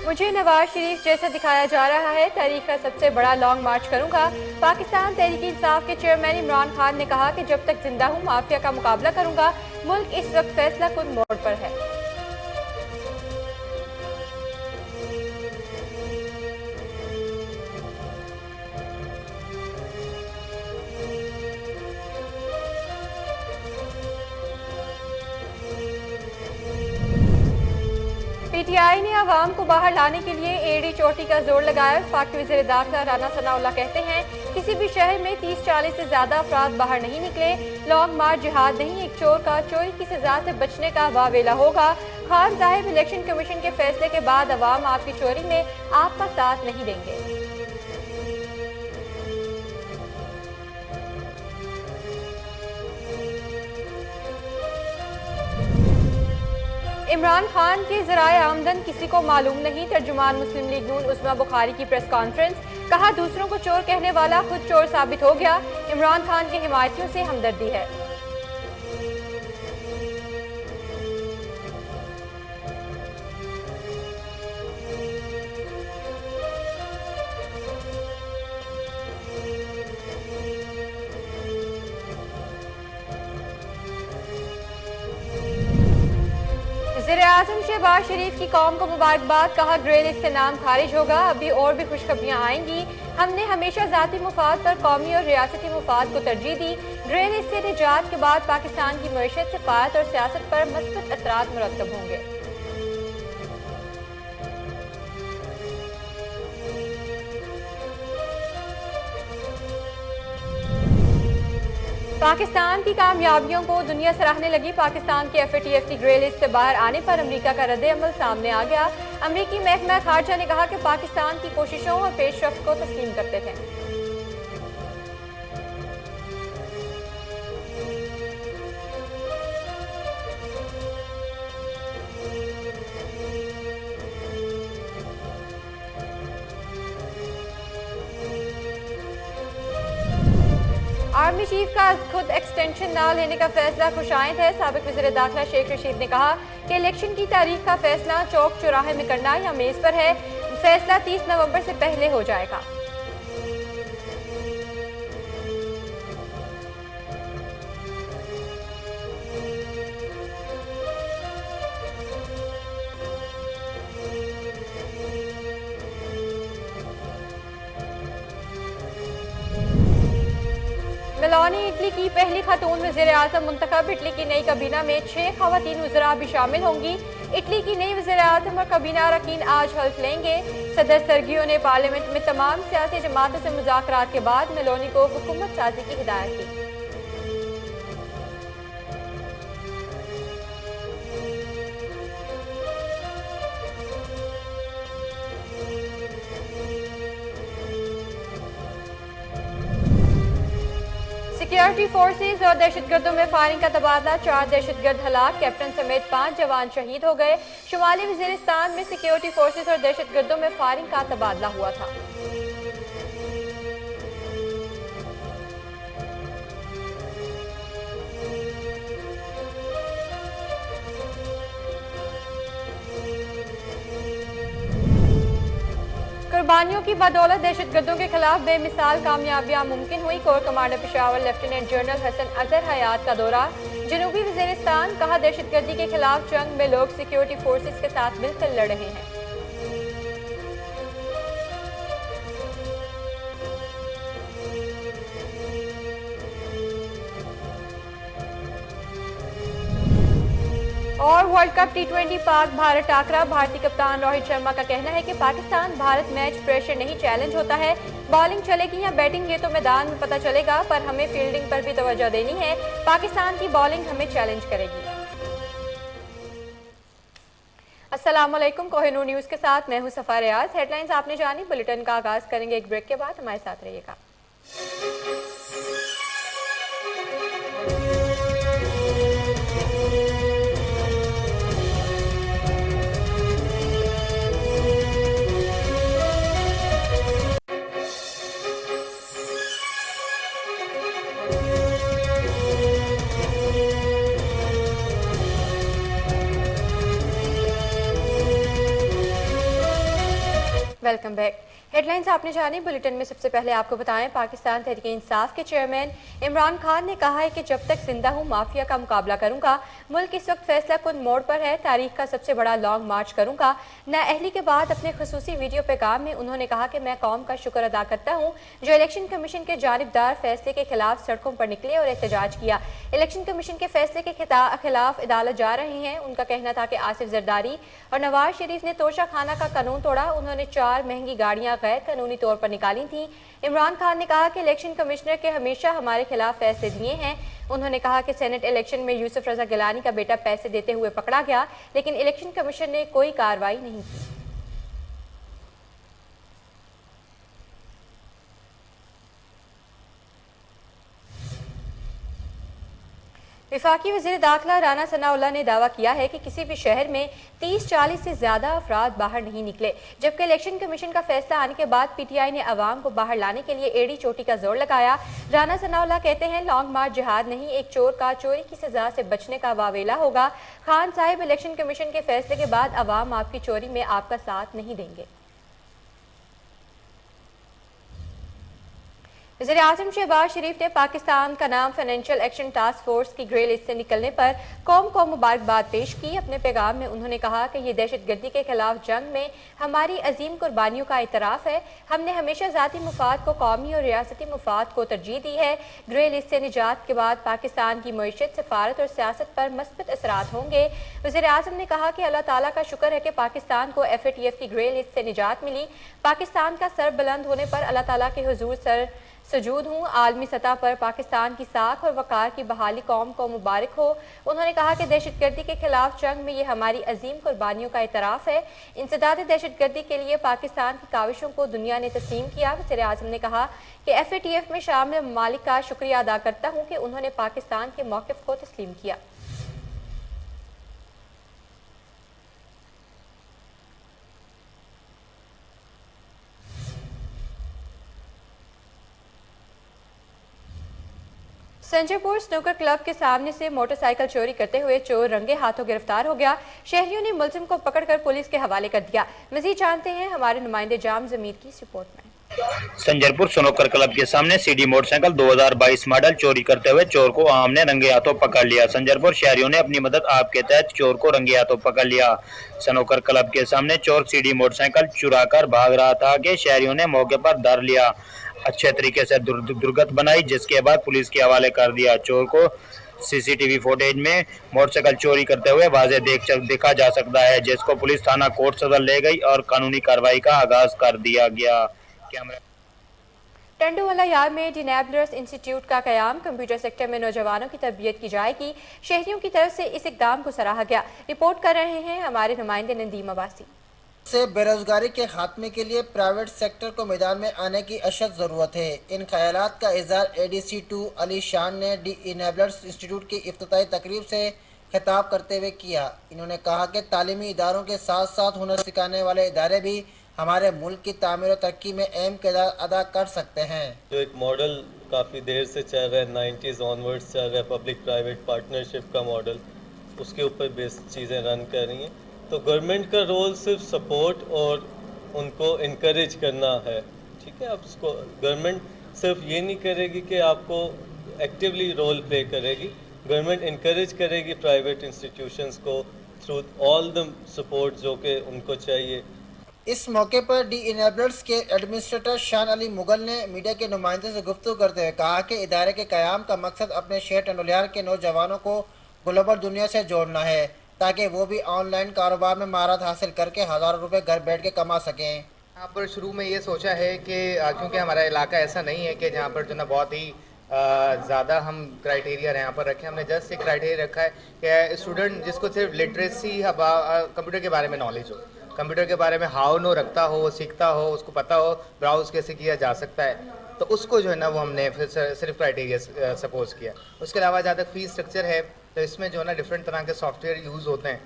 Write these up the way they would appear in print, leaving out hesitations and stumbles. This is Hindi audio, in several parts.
मुझे नवाज शरीफ जैसा दिखाया जा रहा है, तारीख का सबसे बड़ा लॉन्ग मार्च करूंगा। पाकिस्तान तहरीक इंसाफ के चेयरमैन इमरान खान ने कहा कि जब तक जिंदा हूं माफिया का मुकाबला करूंगा। मुल्क इस वक्त फैसला कुन मोड़ पर है। पीटीआई ने आवाम को बाहर लाने के लिए एड़ी चोटी का जोर लगाया। वफाकी वज़ीर दाखिला राना सनाउल्लाह कहते हैं किसी भी शहर में 30-40 से ज्यादा अफराद बाहर नहीं निकले। लॉन्ग मार्च जिहाद नहीं, एक चोर का चोरी की सजा से बचने का वावेला होगा। खान साहिब इलेक्शन कमीशन के फैसले के बाद अवाम आपकी चोरी में आपका साथ नहीं देंगे। इमरान खान के ज़राए आमदन किसी को मालूम नहीं। तर्जुमान मुस्लिम लीग नून उस्मा बुखारी की प्रेस कॉन्फ्रेंस, कहा दूसरों को चोर कहने वाला खुद चोर साबित हो गया। इमरान खान के हिमायतियों से हमदर्दी है। वज़ीर-ए-आज़म शहबाज शरीफ की कौम को मुबारकबाद, कहा ग्रे लिस्ट से नाम खारिज होगा। अभी और भी खुशखबरियां आएंगी। हमने हमेशा ज़ाती मुफाद पर कौमी और रियासती मुफाद को तरजीह दी। ग्रे लिस्ट से निजात के बाद पाकिस्तान की मईशत, सिफायत और सियासत पर मस्बत असरात मुरतब होंगे। पाकिस्तान की कामयाबियों को दुनिया सराहने लगी। पाकिस्तान के FATF की ग्रे लिस्ट से बाहर आने पर अमेरिका का रद्द-ए-अमल सामने आ गया। अमेरिकी महकमा खारजा ने कहा कि पाकिस्तान की कोशिशों और पेशरफ्त को तस्लीम करते थे। आर्मी चीफ का खुद एक्सटेंशन न लेने का फैसला खुशाइंद है। साबिक वज़ीर दाखिला शेख रशीद ने कहा कि इलेक्शन की तारीख का फैसला चौक चौराहे में करना या मेज पर है। फैसला 30 नवंबर से पहले हो जाएगा। मेलानी इटली की पहली खातून वज़ीर-ए-आज़म मुंतखब। इटली की नई काबीना में 6 खवातीन वज़रा भी शामिल होंगी। इटली की नई वज़ीर-ए-आज़म और काबीना अरकान आज हल्फ लेंगे। सदर सर्गियो ने पार्लियामेंट में तमाम सियासी जमातों से मुज़ाकरात के बाद मेलोनी को हुकूमत साजी की हिदायत की। सिक्योरिटी फोर्सेज और दहशतगर्दों में फायरिंग का तबादला, 4 दहशतगर्द हलाक, कैप्टन समेत 5 जवान शहीद हो गए। शुमाली वज़ीरिस्तान में सिक्योरिटी फोर्सेज और दहशतगर्दों में फायरिंग का तबादला हुआ था। कुर्बानियों की बदौलत दहशतगर्दों के खिलाफ बेमिसाल कामयाबियां मुमकिन हुई। Core commander Peshawar lieutenant general Hasan Azhar Hayat का दौरा जनूबी वज़ीरिस्तान, कहा दहशतगर्दी के खिलाफ जंग में लोग सिक्योरिटी फोर्सेस के साथ मिलकर लड़ रहे हैं। और world cup T20 Pak Bharat टाकरा, भारतीय कप्तान रोहित शर्मा का कहना है कि पाकिस्तान भारत मैच प्रेशर नहीं चैलेंज होता है। बॉलिंग चलेगी या बैटिंग ये तो मैदान में पता चलेगा, पर हमें फील्डिंग पर भी तवज्जो देनी है। पाकिस्तान की बॉलिंग हमें चैलेंज करेगी। अस्सलाम वालेकुम, कोहिनूर न्यूज़ के साथ मैं हूं सफा रियाज। हेडलाइंस आपने जानी, बुलेटिन का आगाज करेंगे एक ब्रेक के बाद। हमारे साथ रहिएगा। Welcome back. हेडलाइंस आपने जानी। बुलेटिन में सबसे पहले आपको बताएं, पाकिस्तान तहरीक इंसाफ के चेयरमैन इमरान खान ने कहा है कि जब तक जिंदा हूं माफिया का मुकाबला करूंगा। मुल्क इस वक्त फैसला कुन मोड़ पर है, तारीख का सबसे बड़ा लॉन्ग मार्च करूंगा। नाअहली के बाद अपने खसूसी वीडियो पैगाम में उन्होंने कहा कि मैं कौम का शुक्र अदा करता हूँ जो इलेक्शन कमीशन के जानिबदार फैसले के खिलाफ सड़कों पर निकले और एहतजाज किया। इलेक्शन कमीशन के फैसले के खिलाफ अदालत जा रहे हैं। उनका कहना था कि आसिफ जरदारी और नवाज शरीफ ने तोशा खाना का कानून तोड़ा। उन्होंने 4 महंगी गाड़ियां गैर कानूनी तौर पर निकाली थी। इमरान खान ने कहा कि इलेक्शन कमिश्नर के हमेशा हमारे खिलाफ फैसले दिए हैं। उन्होंने कहा कि सेनेट इलेक्शन में यूसुफ रजा गिलानी का बेटा पैसे देते हुए पकड़ा गया, लेकिन इलेक्शन कमीशन ने कोई कार्रवाई नहीं की। वफाकी वज़ीर दाखिला राना सनाउल्लाह ने दावा किया है कि किसी भी शहर में 30-40 से ज्यादा अफराद बाहर नहीं निकले, जबकि इलेक्शन कमीशन का फैसला आने के बाद पीटीआई ने अवाम को बाहर लाने के लिए एड़ी चोटी का जोर लगाया। राना सनाउल्लाह कहते हैं, लॉन्ग मार्च जिहाद नहीं, एक चोर का चोरी की सजा से बचने का वावेला होगा। खान साहिब, इलेक्शन कमीशन के फैसले के बाद अवाम आपकी चोरी में आपका साथ नहीं देंगे। वज़ीर आज़म शहबाज शरीफ ने पाकिस्तान का नाम फाइनेंशियल एक्शन टास्क फोर्स की ग्रे लिस्ट से निकलने पर कौम को मुबारकबाद पेश की। अपने पैगाम में उन्होंने कहा कि ये दहशतगर्दी के खिलाफ जंग में हमारी अजीम कुर्बानियों का इतराफ़ है। हमने हमेशा ज़ाती मुफाद को कौमी और रियासती मुफाद को तरजीह दी है। ग्रे लिस्ट से निजात के बाद पाकिस्तान की मईशत, सफारत और सियासत पर मस्बत असरात होंगे। वज़ीर आज़म ने कहा कि अल्लाह ताला का शुक्र है कि पाकिस्तान को FATF की ग्रे लिस्ट से निजात मिली। पाकिस्तान का सर बुलंद होने पर अल्लाह ताला के हुजूर सर सजूद हूँ। आलमी सतह पर पाकिस्तान की साख और वकार की बहाली कौम को मुबारक हो। उन्होंने कहा कि दहशतगर्दी के खिलाफ जंग में ये हमारी अजीम कुर्बानियों का इतराफ़ है। इंसदाद दहशतगर्दी के लिए पाकिस्तान की काविशों को दुनिया ने तस्लीम किया। वज़ीर आज़म ने कहा कि FATF में शामिल ममालिक का शुक्रिया अदा करता हूँ कि उन्होंने पाकिस्तान के मौक़िफ़ को तस्लीम किया। संजयपुर स्नूकर क्लब के सामने से मोटरसाइकिल चोरी करते हुए चोर रंगे हाथों गिरफ्तार हो गया। शहरियों ने मुलजिम को पकड़कर पुलिस के हवाले कर दिया। मजीद जानते हैं हमारे नुमाइंदे जाम जमीर की इस रिपोर्ट में। संजरपुर स्नूकर क्लब के सामने CD मोटरसाइकिल 2022 मॉडल चोरी करते हुए चोर को आम ने रंगे हाथों पकड़ लिया। संजरपुर शहरियों ने अपनी मदद आप के तहत चोर को रंगे हाथों पकड़ लिया। स्नूकर क्लब के सामने चोर CD मोटरसाइकिल चुराकर भाग रहा था कि शहरियों ने मौके पर धर लिया, अच्छे तरीके से दुर्गत बनाई, जिसके बाद पुलिस के हवाले कर दिया। चोर को CCTV फुटेज में मोटरसाइकिल चोरी करते हुए वाज़े देखा जा सकता है, जिसको पुलिस थाना कोट सदर ले गई और कानूनी कार्रवाई का आगाज कर दिया गया। टंडोवाला यार्ड में डिनेबलर्स इंस्टीट्यूट का कयाम, कंप्यूटर सेक्टर में नौजवानों की तरबियत की जाएगी। शहरियों की तरफ से इस इकदाम को सराहा गया। रिपोर्ट कर रहे हैं हमारे नुमाइंदे नदीम अब्बासी। से बेरोजगारी के खात्मे के लिए प्राइवेट सेक्टर को मैदान में आने की अशद ज़रूरत है। इन ख्यालात का इज़हार ADC2 अली शान ने डिनेबलर्स इंस्टीट्यूट की इफ्तिताही तकरीब से खिताब करते हुए किया। इन्होंने कहा कि तालीमी इदारों के साथ साथ हुनर सिखाने वाले इदारे भी हमारे मुल्क की तामीर और तरक्की में अहम किरदार अदा कर सकते हैं। जो एक मॉडल काफ़ी देर से चल रहा है, 90s ऑनवर्ड्स चल रहा है, पब्लिक प्राइवेट पार्टनरशिप का मॉडल, उसके ऊपर बेस्ड चीज़ें रन कर रही हैं। तो गवर्नमेंट का रोल सिर्फ सपोर्ट और उनको इनकरेज करना है, ठीक है। अब उसको गवर्नमेंट सिर्फ ये नहीं करेगी कि आपको एक्टिवली रोल प्ले करेगी, गवर्नमेंट इनकरेज करेगी प्राइवेट इंस्टीट्यूशंस को थ्रू ऑल द सपोर्ट जो कि उनको चाहिए। इस मौके पर डिनेबलर्स के एडमिनिस्ट्रेटर शान अली मुगल ने मीडिया के नुमाइंदे से गुफ्तगू करते हुए कहा कि इदारे के क़याम का मकसद अपने शहर टंडोलियार के नौजवानों को ग्लोबल दुनिया से जोड़ना है, ताकि वो भी ऑनलाइन कारोबार में महारत हासिल करके हज़ारों रुपए घर बैठ के कमा सकें। यहाँ पर शुरू में ये सोचा है कि क्योंकि हमारा इलाका ऐसा नहीं है कि जहाँ पर जो ना बहुत ही ज़्यादा हम क्राइटेरिया यहाँ पर रखे, हमने जस्ट एक क्राइटेरिया रखा है कि स्टूडेंट जिसको सिर्फ लिटरेसी कंप्यूटर के बारे में नॉलेज हो, कंप्यूटर के बारे में हाउ नो रखता हो, वो सीखता हो, उसको पता हो ब्राउज़ कैसे किया जा सकता है, तो उसको जो है ना वो हमने फिर सिर्फ क्राइटेरिया सपोज किया। उसके अलावा जहाँ तक फ़ीस स्ट्रक्चर है तो इसमें जो है ना डिफरेंट तरह के सॉफ्टवेयर यूज़ होते हैं,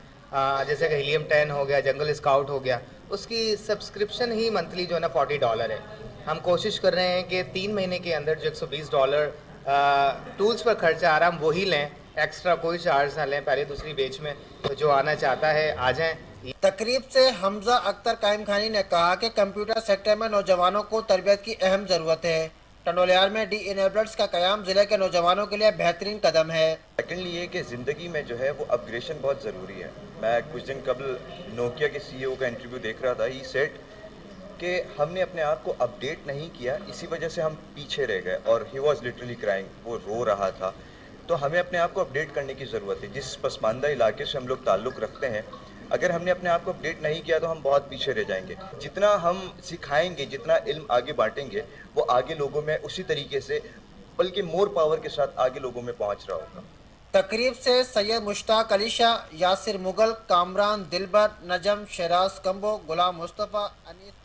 जैसे कि हीलियम 10 हो गया, जंगल स्काउट हो गया, उसकी सब्सक्रिप्शन ही मंथली जो है ना $40 है। हम कोशिश कर रहे हैं कि 3 महीने के अंदर जो $120 टूल्स पर खर्चा आ रहा हम वही लें, एक्स्ट्रा कोई चार्ज ना लें पहले दूसरी बैच में। तो जो आना चाहता है आ जाएं, तकरीब से हमजा अख्तर कायम खानी ने कहा कि कंप्यूटर सेक्टर में नौजवानों को तरबियत की अहम ज़रूरत है। टंडोलियार में डी इनेबलर्स का क़याम ज़िले के नौजवानों के लिए बेहतरीन कदम है। सेकेंडली ये कि ज़िंदगी में जो है वो अपग्रेडेशन बहुत ज़रूरी है। मैं कुछ दिन कबल नोकिया के CEO का इंटरव्यू देख रहा था। ही सेड कि हमने अपने आप को अपडेट नहीं किया, इसी वजह से हम पीछे रह गए। और ही वॉज लिटरली क्राइंग, वो रो रहा था। तो हमें अपने आप को अपडेट करने की ज़रूरत है। जिस पसमानदा इलाके से हम लोग ताल्लुक़ रखते हैं, अगर हमने अपने आप को अपडेट नहीं किया तो हम बहुत पीछे रह जाएंगे। जितना हम सिखाएंगे, जितना इल्म आगे बांटेंगे, वो आगे लोगों में उसी तरीके से बल्कि मोर पावर के साथ आगे लोगों में पहुंच रहा होगा। तकरीब से सैयद मुश्ताक अली शाह, यासिर मुगल, कामरान दिलबर, नजम, शहराज कंबो, गुलाम मुस्तफ़ा, अनीस।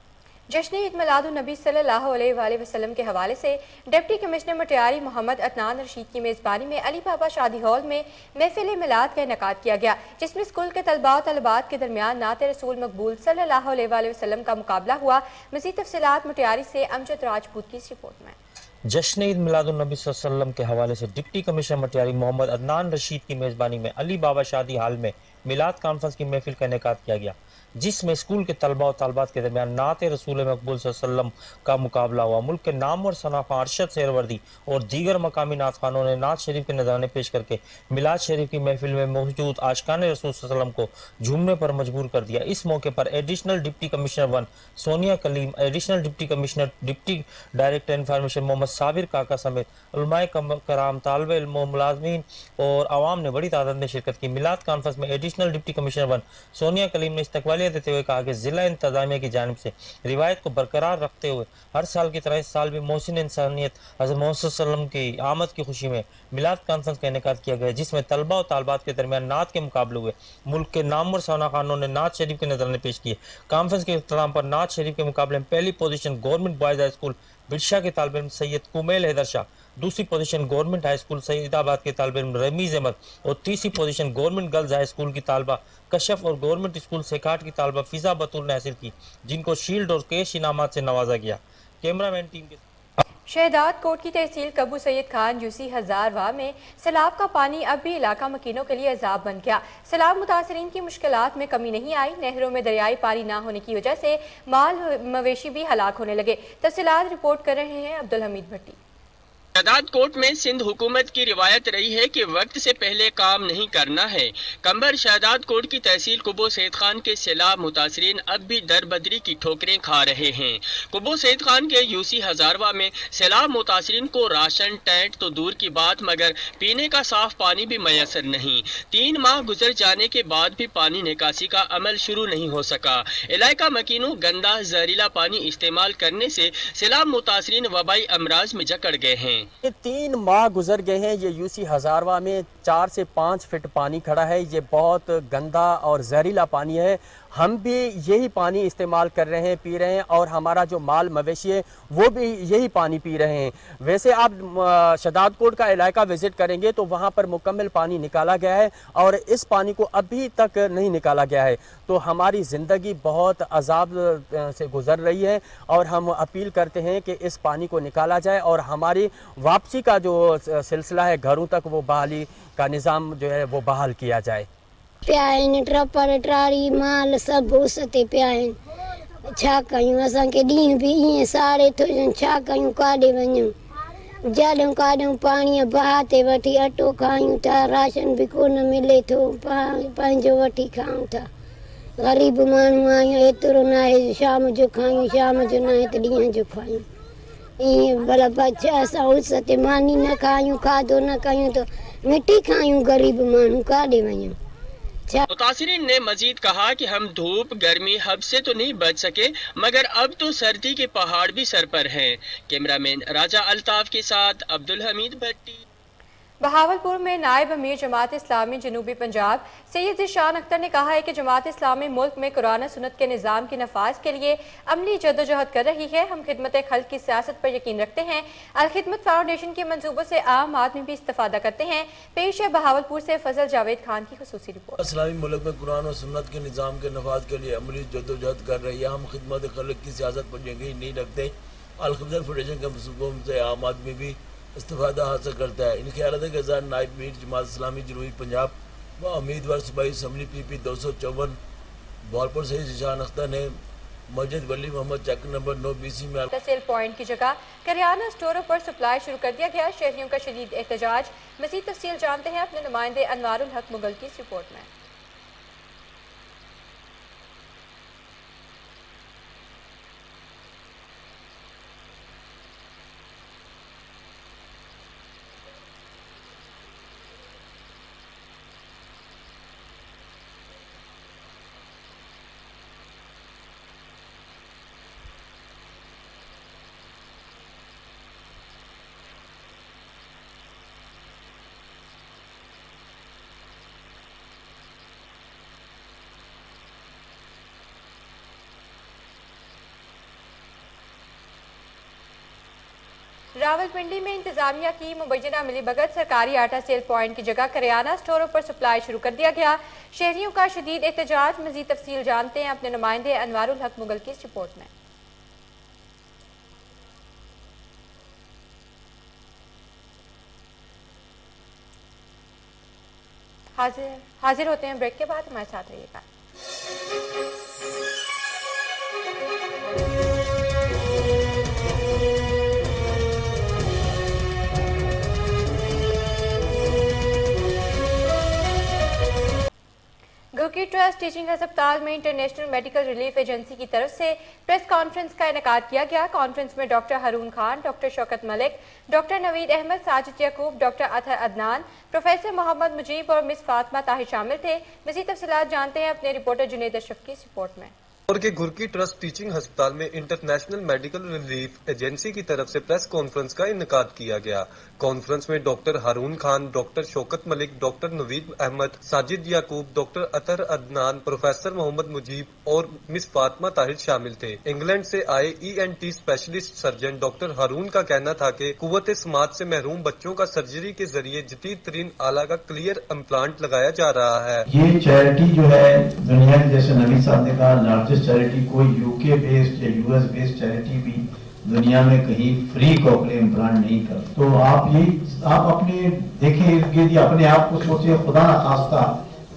जश्न ईद मिलादुन्नबी सल्लल्लाहु अलैहि वसल्लम के हवाले से डिप्टी कमिश्नर मटियारी मोहम्मद अदनान रशीद की मेज़बानी में अली बाबा शादी हॉल में महफिल मिलाद का इनेकाद किया गया, जिसमें स्कूल के तलबा और तलबात के दरमियान नात रसूल मकबूल सल्लल्लाहु अलैहि वसल्लम का मुकाबला हुआ। मज़ीद तफसीलात मटियारी से अमजद राजपूत की इस रिपोर्ट में। जश्न ईद मिलादुन्नबी सल्लल्लाहु अलैहि वसल्लम के हवाले से डिप्टी कमिश्नर मटियारी मोहम्मद अदनान रशीद की मेज़बानी में अली बाबा शादी हॉल में मिलाद कॉन्फ्रेंस की महफिल का इनेकाद किया गया, जिसमें स्कूल के तलबा और तलबात के दरमियान नात रसूल मकबूल सल्लल्लाहु अलैहि वसल्लम का मुकाबला हुआ। मुल्क के नाम और सनाफा अरशद शेरवर्दी और दीगर मकामी नात खानों ने नात शरीफ के नज़राने पेश करके मिलाद शरीफ की महफिल में मौजूद आशिकान रसूल सल्लल्लाहु अलैहि वसल्लम को झूमने पर मजबूर कर दिया। इस मौके पर additional deputy commissioner 1 Sonia Kaleem, additional deputy commissioner deputy director information Mohammad Sabir Kaka समेत उलमाए कराम, तालिबे इल्म, मुलाज़मीन और आवाम ने बड़ी तादाद में शिरकत की। मिलाद कॉन्फ्रेंस में additional deputy commissioner 1 Sonia Kaleem ने इस्तकबालियत देते हुए कहा कि जिला इंतजामिया की जानिब से रिवायत को बरकरार रखते हुए हर साल की तरह इस साल भी मोहसिन इंसानियत हज़रत मोहम्मद सल्लल्लाहु अलैहि वसल्लम की आमद की खुशी में मिलाद कॉन्फ्रेंस का इनेकाद किया गया, जिसमें तलबा और तालबात के दरमियान नात के मुकाबले हुए। मुल्क के नाम और सना खानों ने नात शरीफ के नजराने पेश किए। कॉन्फ्रेंस के इख्तिताम पर नात शरीफ के मुकाबले में पहली position government boys high school Birsha के तालिब इल्म सैयद कुमैल हैदर शाह, दूसरी position government high school Saeedabad के तालिब इल्म रमीज अहमद और तीसरी position government girls high school की तालबा कशफ और गवर्नमेंट स्कूल सेकाट की तालबा फिजा बतूल ने हासिल की, जिनको शील्ड और कैश इनामात से नवाजा गया। कैमरामैन टीम के शहदाद कोट की तहसील कबू सैयद खान यूसी हजारवा में सैलाब का पानी अब भी इलाका मकीनों के लिए अजाब बन गया। सैलाब मुतासरीन की मुश्किलात में कमी नहीं आई। नहरों में दरियाई पानी ना होने की वजह से माल मवेशी भी हलाक होने लगे। तफसीलात रिपोर्ट कर रहे हैं अब्दुल हमीद भट्टी। शहदाद कोट में सिंध हुकूमत की रिवायत रही है कि वक्त से पहले काम नहीं करना है। कंबर शहदाद कोट की तहसील कुबो सैयद खान के सैलाब मुतासरीन अब भी दरबदरी की ठोकरें खा रहे हैं। कुबो सैयद खान के यूसी हजारवा में सैलाब मुतासरीन को राशन टेंट तो दूर की बात मगर पीने का साफ पानी भी मैसर नहीं। 3 माह गुजर जाने के बाद भी पानी निकासी का अमल शुरू नहीं हो सका। इलाका मकीनों गंदा जहरीला पानी इस्तेमाल करने से सैलाब मुतासरीन वबाई अमराज में जकड़ गए हैं। ये 3 माह गुजर गए हैं। ये यूसी हजारवा में 4 से 5 फीट पानी खड़ा है। ये बहुत गंदा और जहरीला पानी है। हम भी यही पानी इस्तेमाल कर रहे हैं, पी रहे हैं, और हमारा जो माल मवेशी है वो भी यही पानी पी रहे हैं। वैसे आप शहदाद कोट का इलाका विजिट करेंगे तो वहाँ पर मुकम्मल पानी निकाला गया है और इस पानी को अभी तक नहीं निकाला गया है। तो हमारी ज़िंदगी बहुत अजाब से गुजर रही है और हम अपील करते हैं कि इस पानी को निकाला जाए और हमारी वापसी का जो सिलसिला है घरों तक, वो बहाली का निज़ाम जो है वो बहाल किया जाए। पिया आहिनि ट्रपर ट्रारी माल सभु उस ते पिया आहिनि। छा कयूं, असांखे ॾींहं बि ईअं साड़े थो ॾियनि। छा कयूं, काॾे वञूं? जॾहिं काॾूं पाणीअ बहा ते वठी अटो खायूं था, राशन बि कोन मिले थो, पंहिंजो वठी खाऊं था। ग़रीब माण्हू आहियूं, एतिरो न आहे शाम जो खायूं, शाम जो न आहे त ॾींहं जो खायूं। ईअं भला बच्चा असां उस ते मानी न खायूं, खाधो न कयूं त मिटी खायूं। ग़रीब माण्हू काॾे वञूं? मुतासिरीन ने मजीद कहा कि हम धूप गर्मी हब से तो नहीं बच सके मगर अब तो सर्दी के पहाड़ भी सर पर हैं। कैमरामैन राजा अल्ताफ के साथ अब्दुल हमीद भट्टी। बहावलपुर में नायब अमीर जमात इस्लामी जनूबी पंजाब सैयद ज़ीशान अख्तर ने कहा है कि जमात इस्लामी मुल्क में कुरान सुन्नत के निज़ाम के नफाज के लिए अमली जदोजहद कर रही है। हम खिदमत खल्क की सियासत पर यकीन रखते हैं। अल खिदमत फाउंडेशन के मंसूबों से आम आदमी भी इस्तेफादा करते हैं। पेश है बहावलपुर से फजल जावेद खान की खुसूसी रिपोर्ट। इस्लामी मुल्क में कुरान और सुन्नत के निज़ाम के नफाज के लिए अमली जदोजहद कर रही है। हम खिदमत खल्क की सियासत पर यकीन नहीं रखते। अल खिदमत फाउंडेशन के मंसूबों से आम आदमी भी इस्तेफादा हासिल करता है। इन ख्याल के गज़ार नायब मीर जमात इस्लामी जनूबी पंजाब व उम्मीदवार सूबाई असम्बली PP 254 बॉल पर सही जिशान अख्तर ने मस्जिद वली मोहम्मद चक नंबर 9 BC में सेल पॉइंट की जगह करियाना स्टोरों पर सप्लाई शुरू कर दिया गया। शहरियों का शदीद एहतजाज। मज़ीद तफसील जानते हैं अपने नुमाइंदे अनवारुल हक मुगल की इस रिपोर्ट में। रावलपिंडी में इंतजामिया की मुबैना मिलीभगत। सरकारी आटा सेल पॉइंट की जगह करियाना स्टोरों पर सप्लाई शुरू कर दिया गया। शहरियों का शदीद एहतजाज। मजीद तफसील जानते हैं अपने नुमाइंदे अनवारुल हक मुगल की इस रिपोर्ट में। हाजिर होते हैं ब्रेक के बाद, हमारे साथ रहिएगा। घुर्की ट्रस्ट टीचिंग अस्पताल में इंटरनेशनल मेडिकल रिलीफ एजेंसी की तरफ से प्रेस कॉन्फ्रेंस का इनेकाद किया गया। कॉन्फ्रेंस में डॉक्टर हारून खान, डॉक्टर शौकत मलिक, डॉक्टर नवीद अहमद, साजिद याकूब, डॉक्टर अतर अदनान, प्रोफेसर मोहम्मद मुजीब और मिस फातिमा ताहिर शामिल थे। मज़ीद तफसीलात जानते हैं अपने रिपोर्टर जुनेद अशरफ की इस रिपोर्ट में। और के घुर्की ट्रस्ट टीचिंग अस्पताल में इंटरनेशनल मेडिकल रिलीफ एजेंसी की तरफ से प्रेस कॉन्फ्रेंस का इनेकाद किया गया। कॉन्फ्रेंस में डॉक्टर हारून खान, डॉक्टर शौकत मलिक, डॉक्टर नवीद अहमद, साजिद याकूब, डॉक्टर अतर अदनान, प्रोफेसर मोहम्मद मुजीब और मिस फातिमा ताहिर शामिल थे। इंग्लैंड से आए ENT स्पेशलिस्ट सर्जन डॉक्टर हारून का कहना था कि कुव्वत समात से महरूम बच्चों का सर्जरी के जरिए जदीद तरीन आला का क्लियर इम्प्लांट लगाया जा रहा है। ये चैरिटी जो है दुनिया की, जैसे नवीद साहब ने कहा, लार्जेस्ट चैरिटी, कोई UK बेस्ड या US बेस्ड चैरिटी भी दुनिया में कहीं फ्री कॉकलियर इम्प्लांट नहीं कर। तो आप अपने देखें इर्द गिर्द, अपने आप को सोचिए, खुदा ना खास्ता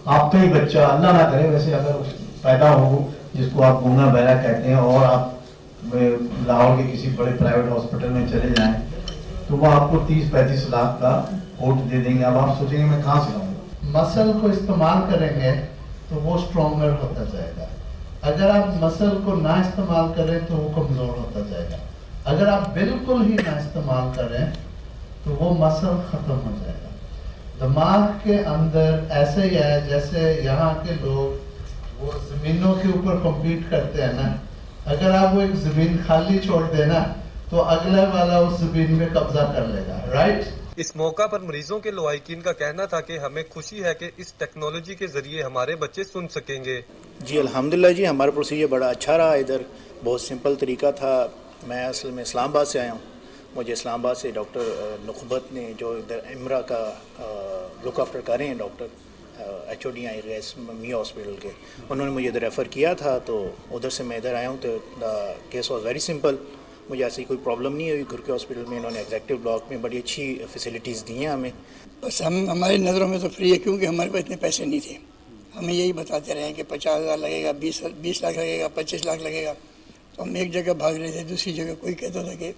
आपका ही बच्चा, अल्लाह ना करे वैसे, अगर पैदा हो जिसको आप गूंगा बहरा कहते हैं और आप लाहौर के किसी बड़े प्राइवेट हॉस्पिटल में चले जाएं तो वो आपको 30-35 लाख का कोट दे देंगे। अब आप सोचेंगे मैं कहाँ से लाऊंगा। मसल को इस्तेमाल करेंगे तो वो स्ट्रॉन्गर होता जाएगा। अगर आप मसल को ना इस्तेमाल करें तो वो कमजोर होता जाएगा। अगर आप बिल्कुल ही ना इस्तेमाल करें तो वो मसल खत्म हो जाएगा। दिमाग के अंदर ऐसे ही है जैसे यहाँ के लोग वो जमीनों के ऊपर कम्पीट करते हैं ना, अगर आप वो एक जमीन खाली छोड़ देना तो अगले वाला उस जमीन में कब्जा कर लेगा, राइट। इस मौका पर मरीजों के लवाहिकीन का कहना था कि हमें खुशी है कि इस टेक्नोलॉजी के जरिए हमारे बच्चे सुन सकेंगे। जी अल्हम्दुलिल्लाह जी, हमारा प्रोसीजर बड़ा अच्छा रहा। इधर बहुत सिंपल तरीका था। मैं असल में इस्लामाबाद से आया हूँ। मुझे इस्लामाबाद से डॉक्टर नुखबत ने, जो इधर इमरा का लुक आफ्टर कर रहे हैं, डॉक्टर HOD आई रेस मी हॉस्पिटल के, उन्होंने मुझे इधर रेफ़र किया था। तो उधर से मैं इधर आया हूँ। तो the case was very simple. मुझे ऐसी कोई प्रॉब्लम नहीं हुई। घुर्की हॉस्पिटल में इन्होंने एग्जेक्टिव ब्लॉक में बड़ी अच्छी फैसिलिटीज़ दी हैं हमें। बस हमारी नज़रों में तो फ्री है, क्योंकि हमारे पास इतने पैसे नहीं थे। हमें यही बताते रहे कि 50,000 लगेगा, 20 लाख लगेगा, 25 लाख लगेगा। तो हम एक जगह भाग रहे थे, दूसरी जगह कोई कहता था कि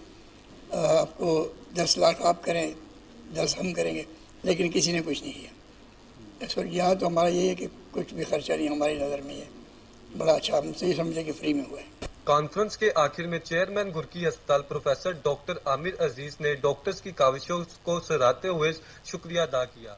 आपको 10 लाख आप करें, 10 हम करेंगे, लेकिन किसी ने कुछ नहीं किया। इस वक्त यहाँ तो हमारा यही है कि कुछ भी खर्चा नहीं हमारी नज़र में है। बड़ा अच्छा, हम सही समझे कि फ्री में हुआ है। कॉन्फ्रेंस के आखिर में चेयरमैन घुर्की अस्पताल प्रोफेसर डॉक्टर आमिर अजीज ने डॉक्टर्स की काविशों को सराहते हुए शुक्रिया अदा किया।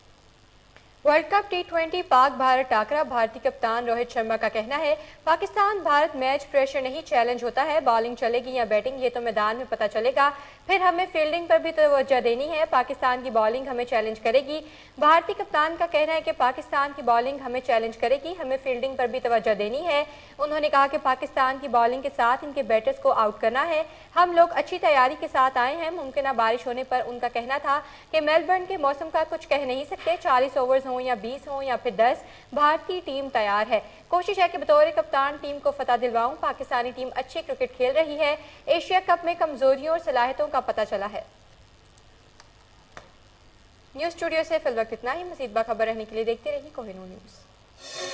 World cup T20 Pak Bharat टाकरा। भारतीय कप्तान रोहित शर्मा का कहना है, पाकिस्तान भारत मैच प्रेशर नहीं, चैलेंज होता है। बॉलिंग चलेगी या बैटिंग ये तो मैदान में पता चलेगा, फिर हमें फील्डिंग पर भी तवज्जो देनी है। पाकिस्तान की बॉलिंग हमें चैलेंज करेगी। भारतीय कप्तान का कहना है कि पाकिस्तान की बॉलिंग हमें चैलेंज करेगी, हमें फील्डिंग पर भी तवज्जो देनी है। उन्होंने कहा कि पाकिस्तान की बॉलिंग के साथ इनके बैटर्स को आउट करना है। हम लोग अच्छी तैयारी के साथ आए हैं। मुमकिन बारिश होने पर उनका कहना था कि मेलबर्न के मौसम का कुछ कह नहीं सकते। 40 ओवर्स हों या 20 हों या फिर 10, भारतीय टीम तैयार है। कोशिश है कि बतौर कप्तान टीम को फतह दिलवाऊं। पाकिस्तानी टीम अच्छी क्रिकेट खेल रही है। एशिया कप में कमजोरियों और सलाहियतों का पता चला है। न्यूज़ स्टूडियो से फिल वक्त इतना ही। मज़ीद बाखबर रहने के लिए देखते रहिए कोहिनूर न्यूज़।